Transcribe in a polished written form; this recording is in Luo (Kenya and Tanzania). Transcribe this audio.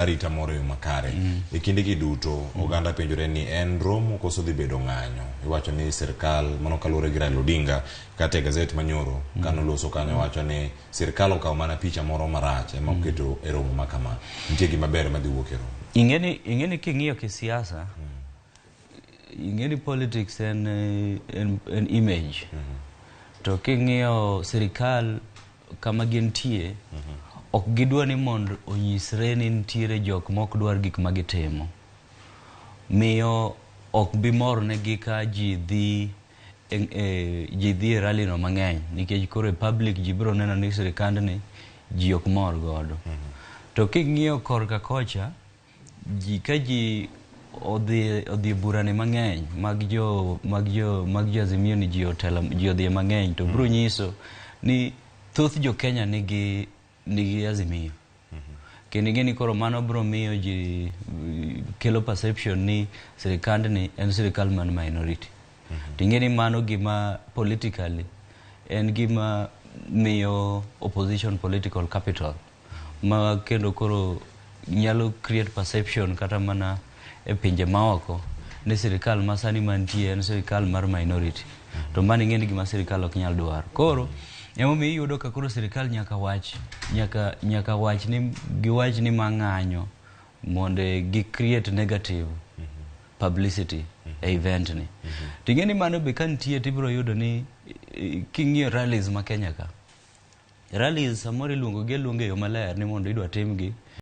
arita moro yo makare. E kinde gi duto oganda penjore ni en romo koso dhi bedo ng'anyo. Iwacho ni sirkal mano kalure gi Raila Odinga kata gazet manyoro kano loso kanyo wacho ni sirkal okaw mana picha moro marach ema oketo e romo makama. Nitie gima ber madhi wuok e romo. Ingeni king'iyo kisiasa, ingeni politics en image. To king'iyo sirkal kama gintie, ok gidwa ni mondo onyisre ni nitiere jok mok dwar gik ma gitimo. Miyo ok bi mor negi ka ji dhi e rally no mang'eny, nikech koro e public ji biro neno ni sirkandni ji ok mor godo. To king'iyo korka kocha, ka ji odhi burane mang'eny mag jo Azimio ni ji odhi mang'eny, to biro nyiso ni thoth jo Kenya nigi Azimio. Kendo ing'eni koro mano biro miyo ji kelo perception ni sirkandni en sirkal man minority. Ting'eni mano gima politically en gima miyo opposition political capital, ma kendo koro nyalo create perception kata mana e pinje maoko ni sirkal ma sani mantie en sirkal mar minority. To mano ing'eni gima sirkal ok nyal dwaro. Koro emo mi yudo ka koro sirkal nyaka wach ni mang'anyo mondo gi create negative publicity e event ni. Ting'eni mano be kantie tibiro yudo ni king'iyo rallies ma Kenya ka, rallies samoro iluongo gi yo maler ni mondo idwa timgi